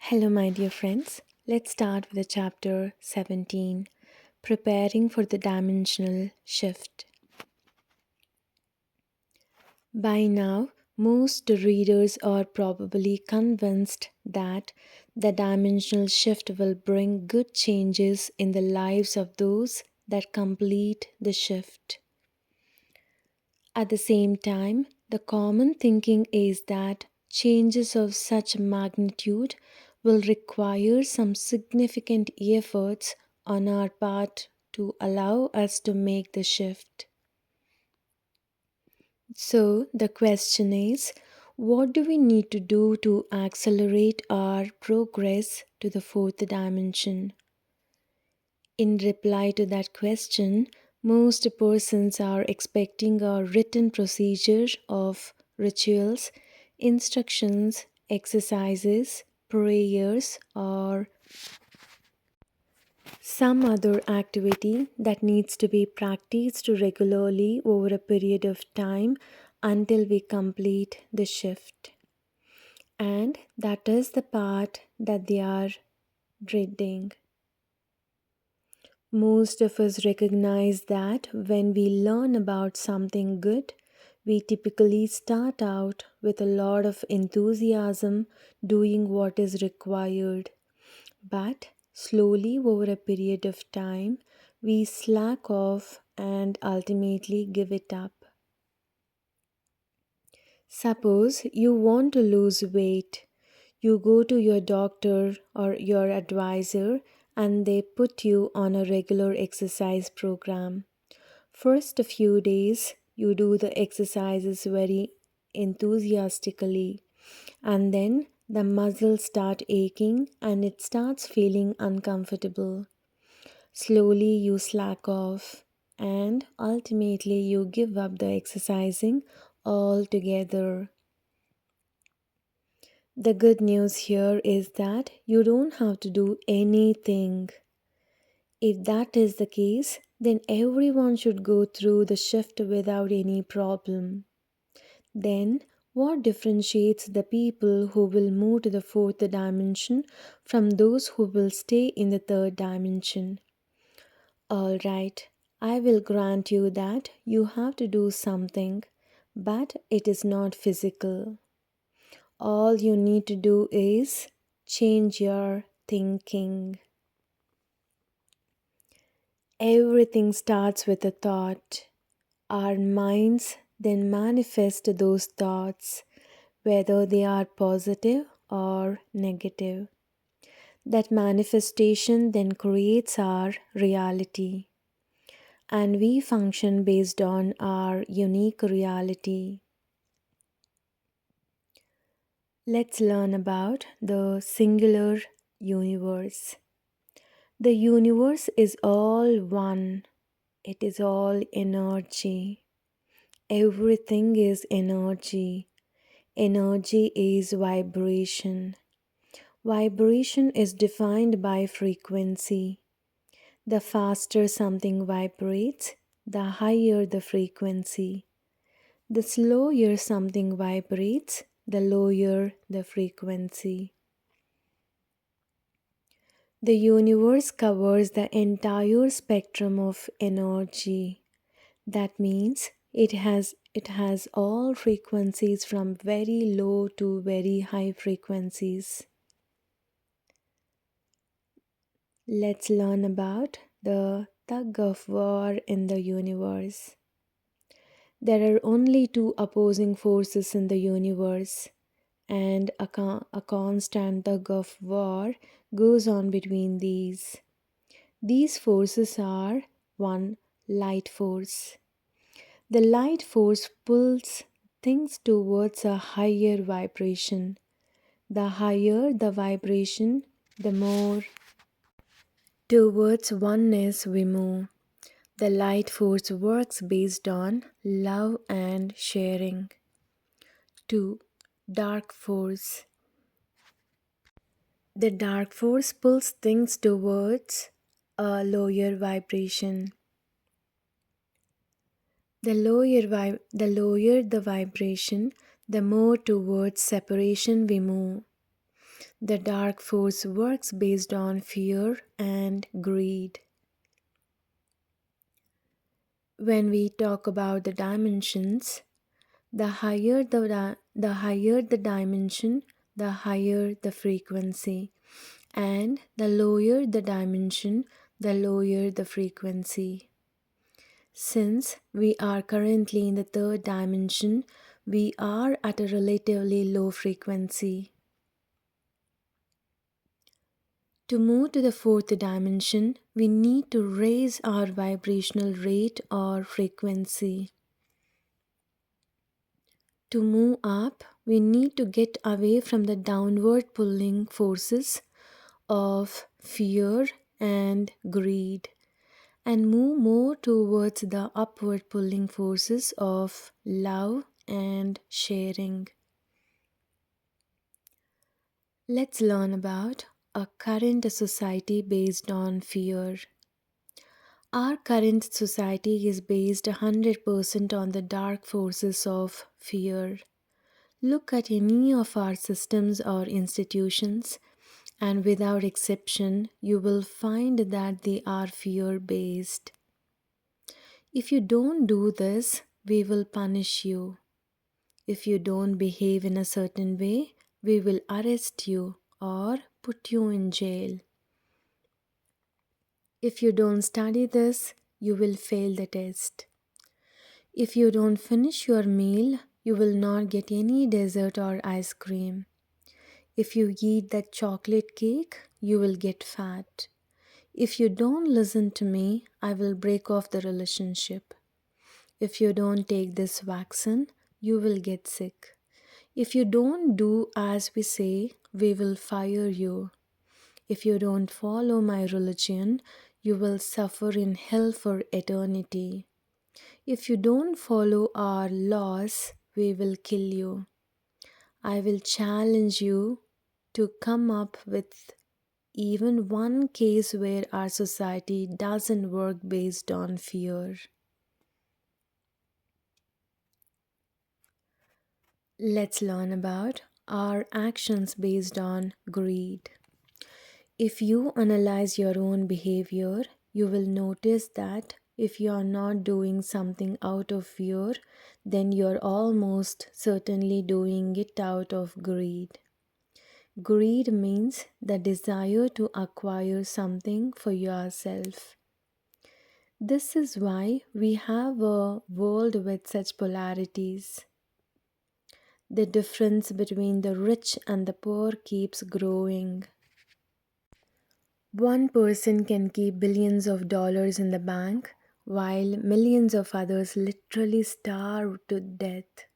Hello, my dear friends. Let's start with the chapter 17, Preparing for the Dimensional Shift. By now, most readers are probably convinced that the dimensional shift will bring good changes in the lives of those that complete the shift. At the same time, the common thinking is that changes of such magnitude will require some significant efforts on our part to allow us to make the shift. So, the question is, what do we need to do to accelerate our progress to the fourth dimension? In reply to that question, most persons are expecting a written procedure of rituals, instructions, exercises, prayers, or some other activity that needs to be practiced regularly over a period of time until we complete the shift. And that is the part that they are dreading. Most of us recognize that when we learn about something good, we typically start out with a lot of enthusiasm doing what is required. But slowly, over a period of time, we slack off and ultimately give it up. Suppose you want to lose weight. You go to your doctor or your advisor and they put you on a regular exercise program. First a few days you do the exercises very enthusiastically and then the muscles start aching and it starts feeling uncomfortable. Slowly you slack off and ultimately you give up the exercising altogether. The good news here is that you don't have to do anything. If that is the case, then everyone should go through the shift without any problem. Then, what differentiates the people who will move to the fourth dimension from those who will stay in the third dimension? Alright, I will grant you that you have to do something, but it is not physical. All you need to do is change your thinking. Everything starts with a thought. Our minds then manifest those thoughts, whether they are positive or negative. That manifestation then creates our reality, and we function based on our unique reality. Let's learn about the singular universe. The universe is all one, it is all energy. Everything is energy. Energy is vibration. Vibration is defined by frequency. The faster something vibrates, the higher the frequency. The slower something vibrates, the lower the frequency. The universe covers the entire spectrum of energy. That means it has all frequencies from very low to very high frequencies. Let's learn about the tug of war in the universe. There are only two opposing forces in the universe, and a constant tug of war goes on between these. These forces are one, light force. The light force pulls things towards a higher vibration. The higher the vibration, the more towards oneness we move. The light force works based on love and sharing. 2. Dark force. The dark force pulls things towards a lower vibration. The lower the vibration, the more towards separation we move. The dark force works based on fear and greed. When we talk about the dimensions, the higher the dimension, the higher the frequency, and the lower the dimension, the lower the frequency. Since we are currently in the third dimension, we are at a relatively low frequency. To move to the fourth dimension, we need to raise our vibrational rate or frequency. To move up, we need to get away from the downward pulling forces of fear and greed and move more towards the upward pulling forces of love and sharing. Let's learn about a current society based on fear. Our current society is based 100% on the dark forces of fear. Look at any of our systems or institutions, and without exception, you will find that they are fear based. If you don't do this, we will punish you. If you don't behave in a certain way, we will arrest you or put you in jail. If you don't study this, you will fail the test. If you don't finish your meal, you will not get any dessert or ice cream. If you eat that chocolate cake, you will get fat. If you don't listen to me, I will break off the relationship. If you don't take this vaccine, you will get sick. If you don't do as we say, we will fire you. If you don't follow my religion, you will suffer in hell for eternity. If you don't follow our laws, we will kill you. I will challenge you to come up with even one case where our society doesn't work based on fear. Let's learn about our actions based on greed. If you analyze your own behavior, you will notice that if you are not doing something out of fear, then you're almost certainly doing it out of greed. Greed means the desire to acquire something for yourself. This is why we have a world with such polarities. The difference between the rich and the poor keeps growing. One person can keep billions of dollars in the bank while millions of others literally starve to death.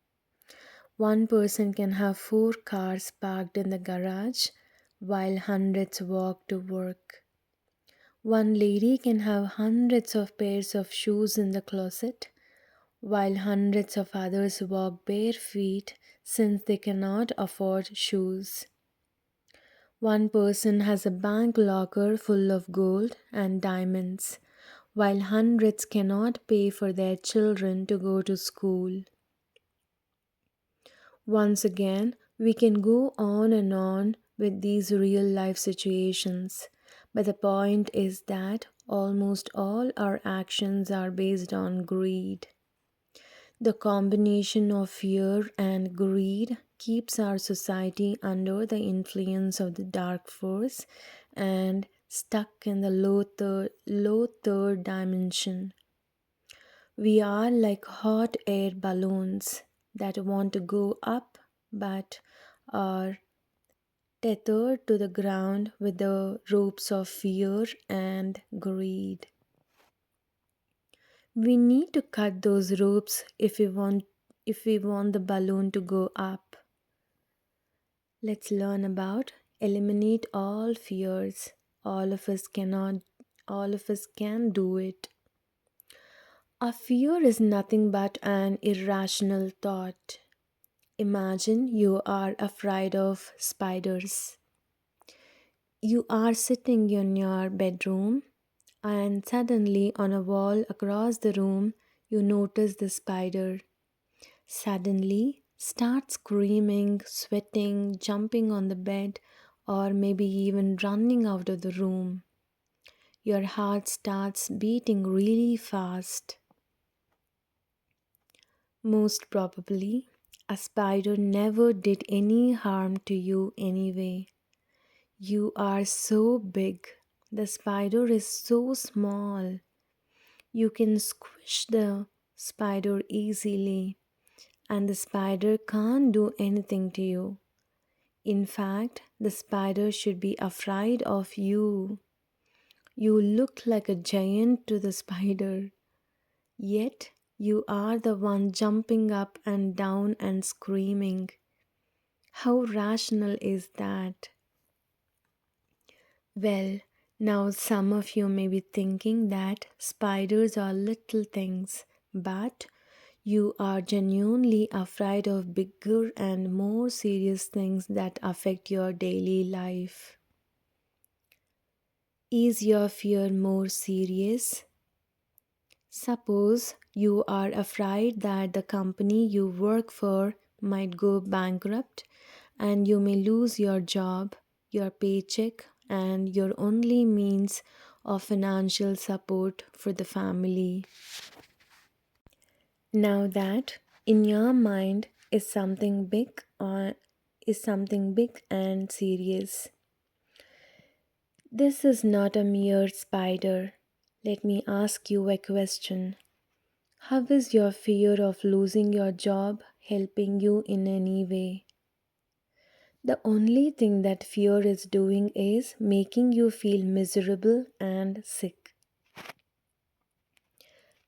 One person can have 4 cars parked in the garage while hundreds walk to work. One lady can have hundreds of pairs of shoes in the closet while hundreds of others walk bare feet since they cannot afford shoes. One person has a bank locker full of gold and diamonds, while hundreds cannot pay for their children to go to school. Once again, we can go on with these real life situations, but the point is that almost all our actions are based on greed. The combination of fear and greed keeps our society under the influence of the dark force and stuck in the low third dimension. We are like hot air balloons that want to go up but are tethered to the ground with the ropes of fear and greed. We need to cut those ropes if we want the balloon to go up. Let's learn about eliminate all fears. All of us cannot all of us can do it. A fear is nothing but an irrational thought. Imagine you are afraid of spiders. You are sitting in your bedroom and suddenly on a wall across the room you notice the spider. Suddenly start screaming, sweating, jumping on the bed, or maybe even running out of the room. Your heart starts beating really fast. Most probably, a spider never did any harm to you anyway. You are so big. The spider is so small. You can squish the spider easily, and the spider can't do anything to you. In fact, the spider should be afraid of you. You look like a giant to the spider, yet you are the one jumping up and down and screaming. How rational is that? Well, now some of you may be thinking that spiders are little things, but you are genuinely afraid of bigger and more serious things that affect your daily life. Is your fear more serious? Suppose you are afraid that the company you work for might go bankrupt and you may lose your job, your paycheck, and your only means of financial support for the family. Now that in your mind is something big and serious. This is not a mere spider. Let me ask you a question. How is your fear of losing your job helping you in any way? The only thing that fear is doing is making you feel miserable and sick.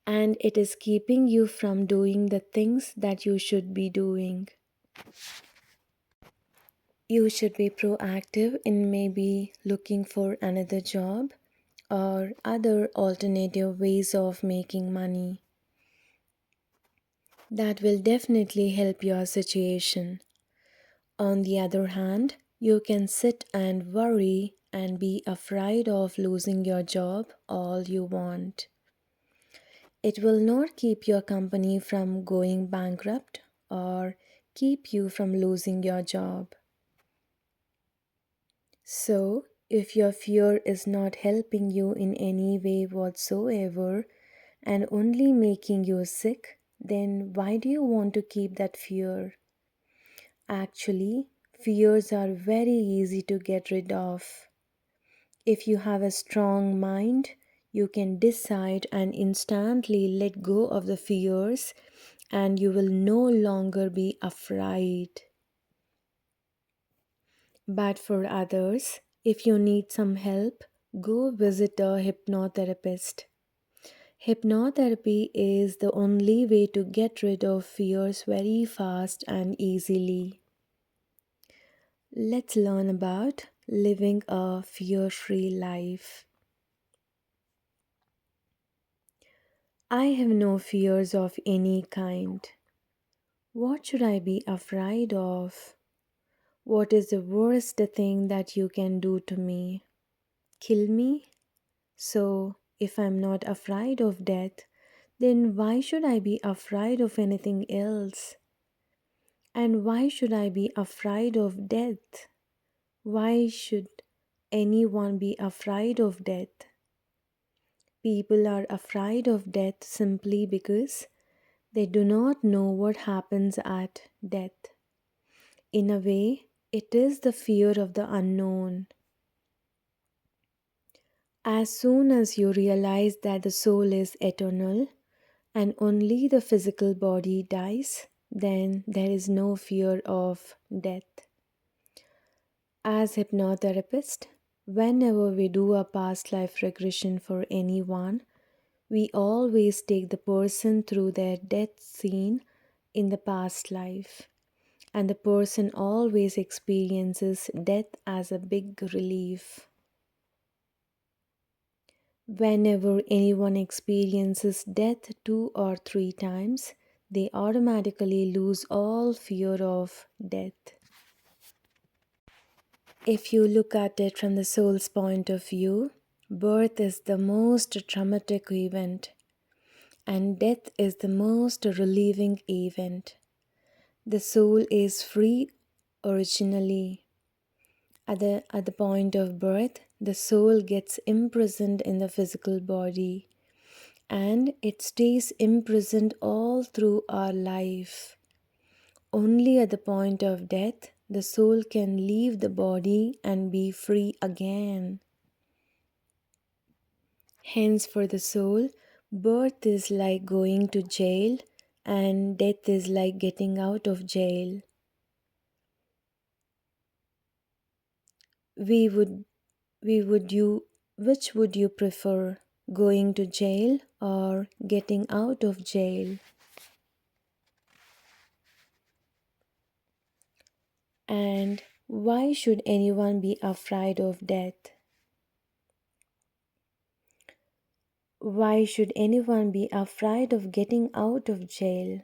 And it is keeping you from doing the things that you should be doing. You should be proactive in maybe looking for another job or other alternative ways of making money. That will definitely help your situation. On the other hand, you can sit and worry and be afraid of losing your job all you want. It will not keep your company from going bankrupt or keep you from losing your job. So, if your fear is not helping you in any way whatsoever and only making you sick, then why do you want to keep that fear? Actually, fears are very easy to get rid of. If you have a strong mind, you can decide and instantly let go of the fears, and you will no longer be afraid. But for others, if you need some help, go visit a hypnotherapist. Hypnotherapy is the only way to get rid of fears very fast and easily. Let's learn about living a fear free life. I have no fears of any kind. What should I be afraid of? What is the worst thing that you can do to me? Kill me? So, if I'm not afraid of death, then why should I be afraid of anything else? And why should I be afraid of death? Why should anyone be afraid of death? People are afraid of death simply because they do not know what happens at death. In a way, it is the fear of the unknown. As soon as you realize that the soul is eternal and only the physical body dies, then there is no fear of death. As hypnotherapist, whenever we do a past life regression for anyone, we always take the person through their death scene in the past life, and the person always experiences death as a big relief. Whenever anyone experiences death 2 or 3 times, they automatically lose all fear of death. If you look at it from the soul's point of view, birth is the most traumatic event, and death is the most relieving event. The soul is free originally, At the point of birth, the soul gets imprisoned in the physical body and it stays imprisoned all through our life. Only at the point of death, the soul can leave the body and be free again. Hence, for the soul, birth is like going to jail and death is like getting out of jail. We would we would you which would you prefer, going to jail or getting out of jail? And why should anyone be afraid of death? Why should anyone be afraid of getting out of jail?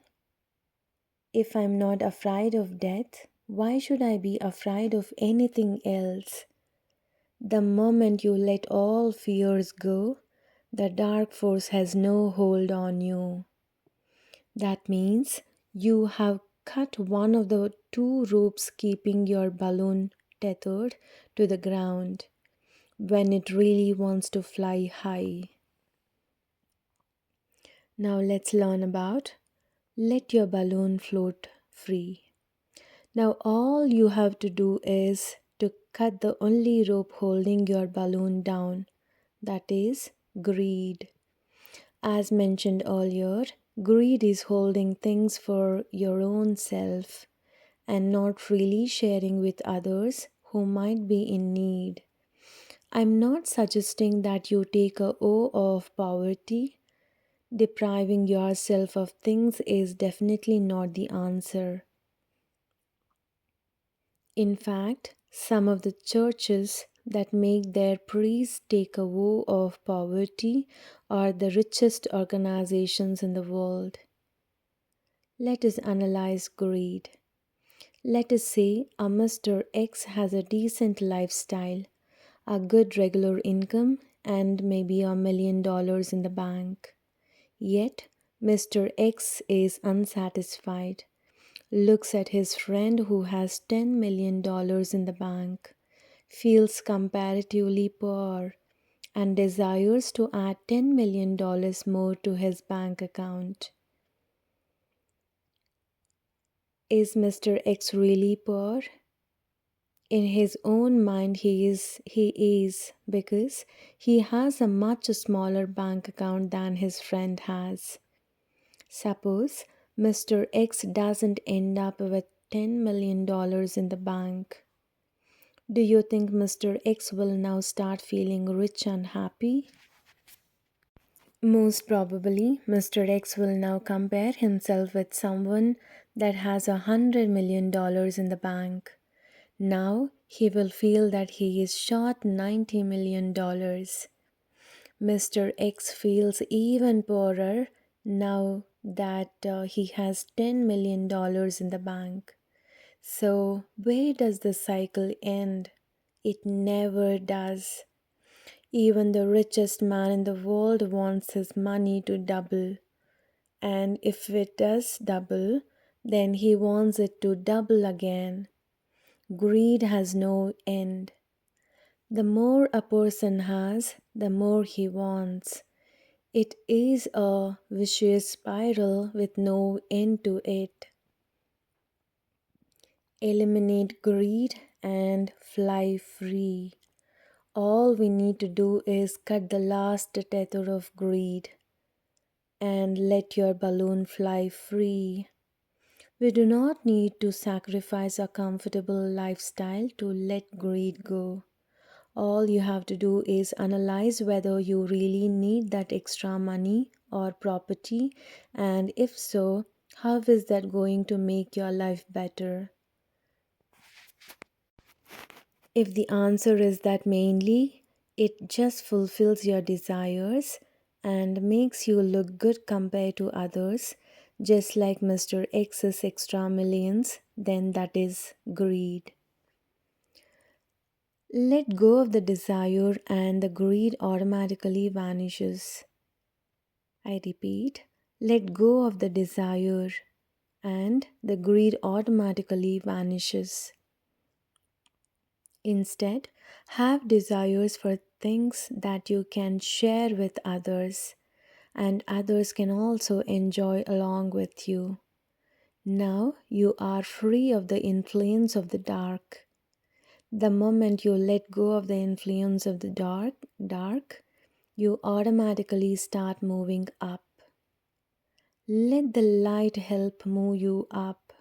If I'm not afraid of death, why should I be afraid of anything else? The moment you let all fears go, the dark force has no hold on you. That means you have cut one of the two ropes keeping your balloon tethered to the ground when it really wants to fly high. Now let's learn about let your balloon float free. Now all you have to do is to cut the only rope holding your balloon down, that is greed. As mentioned earlier, greed is holding things for your own self and not really sharing with others who might be in need. I'm not suggesting that you take a oath of poverty. Depriving yourself of things is definitely not the answer. In fact, some of the churches that make their priests take a vow of poverty are the richest organizations in the world. Let us analyze greed. Let us say a Mr. X has a decent lifestyle, a good regular income, and maybe $1 million in the bank. Yet, Mr. X is unsatisfied, looks at his friend who has $10 million in the bank, feels comparatively poor, and desires to add $10 million more to his bank account. Is Mr. X really poor? In his own mind he is because he has a much smaller bank account than his friend has. Suppose Mr. X doesn't end up with $10 million in the bank. Do you think Mr. X will now start feeling rich and happy? Most probably, Mr. X will now compare himself with someone that has $100 million in the bank. Now he will feel that he is short $90 million. Mr. X feels even poorer now that he has $10 million in the bank. So, where does the cycle end? It never does. Even the richest man in the world wants his money to double. And if it does double, then he wants it to double again. Greed has no end. The more a person has, the more he wants. It is a vicious spiral with no end to it. Eliminate greed and fly free. All we need to do is cut the last tether of greed and let your balloon fly free. We do not need to sacrifice a comfortable lifestyle to let greed go. All you have to do is analyze whether you really need that extra money or property, and if so, how is that going to make your life better? If the answer is that mainly it just fulfills your desires and makes you look good compared to others, just like Mr. X's extra millions, then that is greed. Let go of the desire and the greed automatically vanishes. I repeat, let go of the desire and the greed automatically vanishes. Instead, have desires for things that you can share with others, and others can also enjoy along with you. Now you are free of the influence of the dark. The moment you let go of the influence of the dark, you automatically start moving up. Let the light help move you up.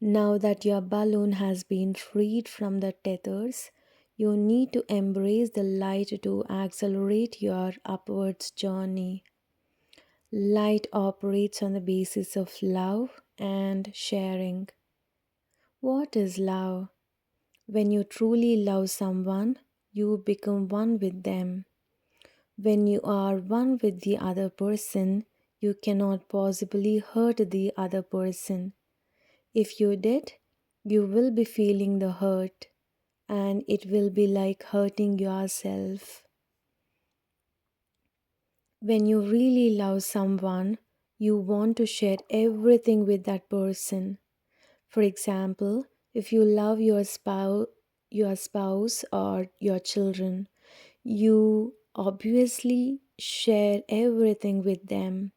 Now that your balloon has been freed from the tethers, you need to embrace the light to accelerate your upwards journey. Light operates on the basis of love and sharing. What is love? When you truly love someone, you become one with them. When you are one with the other person, you cannot possibly hurt the other person. If you did, you will be feeling the hurt, and it will be like hurting yourself. When you really love someone, you want to share everything with that person. For example, if you love your spouse or your children, you obviously share everything with them.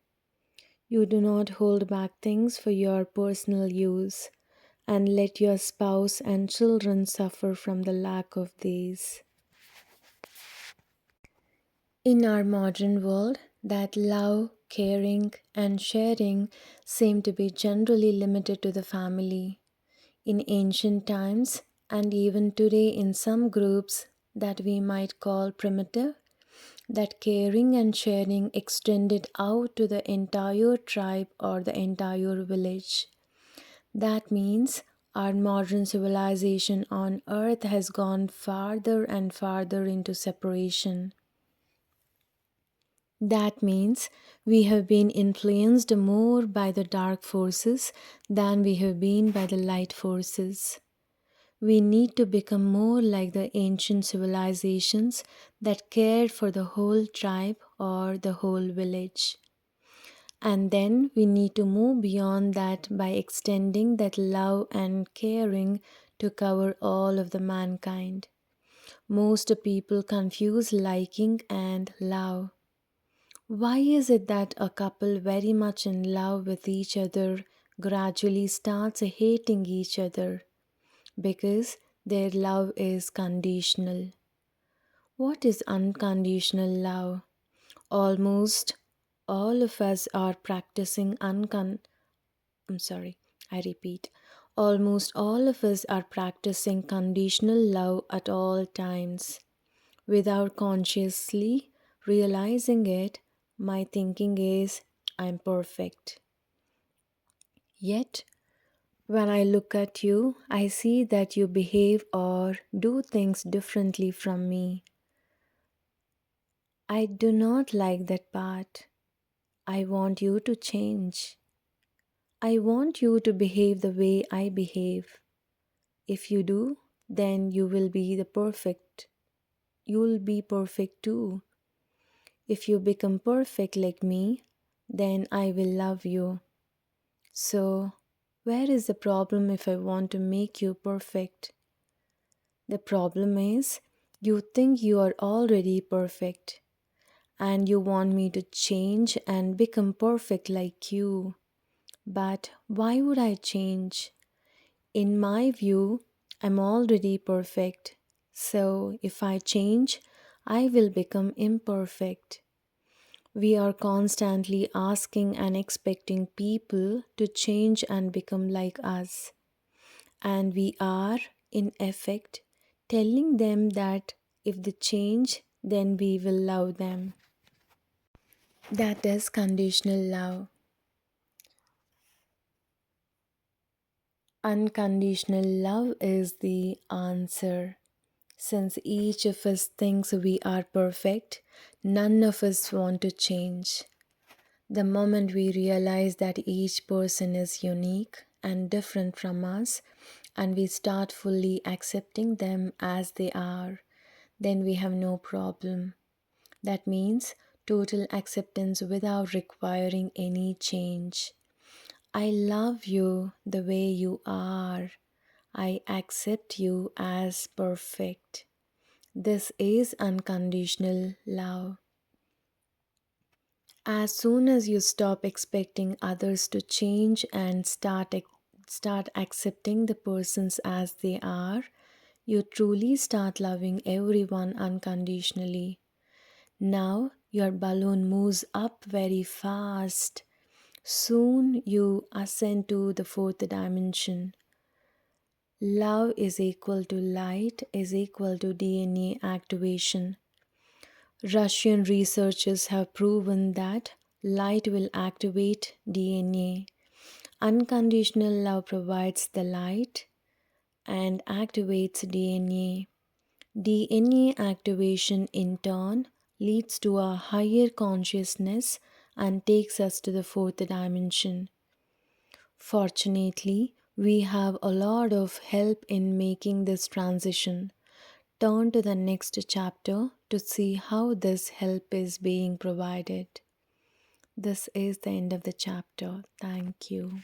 You do not hold back things for your personal use and let your spouse and children suffer from the lack of these. In our modern world, that love, caring, and sharing seem to be generally limited to the family. In ancient times, and even today in some groups that we might call primitive, that caring and sharing extended out to the entire tribe or the entire village. That means our modern civilization on earth has gone farther and farther into separation. That means we have been influenced more by the dark forces than we have been by the light forces. We need to become more like the ancient civilizations that cared for the whole tribe or the whole village. And then we need to move beyond that by extending that love and caring to cover all of the mankind. Most people confuse liking and love. Why is it that a couple very much in love with each other gradually starts hating each other? Because their love is conditional. What is unconditional love? Almost all of us are practicing I'm sorry, I repeat. Almost all of us are practicing conditional love at all times. Without consciously realizing it, my thinking is I'm perfect. Yet, when I look at you, I see that you behave or do things differently from me. I do not like that part. I want you to change. I want you to behave the way I behave. If you do, then you will be the perfect. You will be perfect too. If you become perfect like me, then I will love you. So, where is the problem if I want to make you perfect? The problem is, you think you are already perfect, and you want me to change and become perfect like you. But why would I change? In my view, I'm already perfect. So if I change, I will become imperfect. We are constantly asking and expecting people to change and become like us. And we are, in effect, telling them that if they change, then we will love them. That is conditional love. Unconditional love is the answer. Since each of us thinks we are perfect, none of us want to change. The moment we realize that each person is unique and different from us, and we start fully accepting them as they are, then we have no problem. That means total acceptance without requiring any change. I love you the way you are. I accept you as perfect. This is unconditional love. As soon as you stop expecting others to change and start accepting the persons as they are, you truly start loving everyone unconditionally. Now your balloon moves up very fast. Soon you ascend to the fourth dimension. Love is equal to light is equal to DNA activation. Russian researchers have proven that light will activate DNA. Unconditional love provides the light and activates DNA. DNA activation in turn leads to a higher consciousness and takes us to the fourth dimension. Fortunately, we have a lot of help in making this transition. Turn to the next chapter to see how this help is being provided. This is the end of the chapter. Thank you.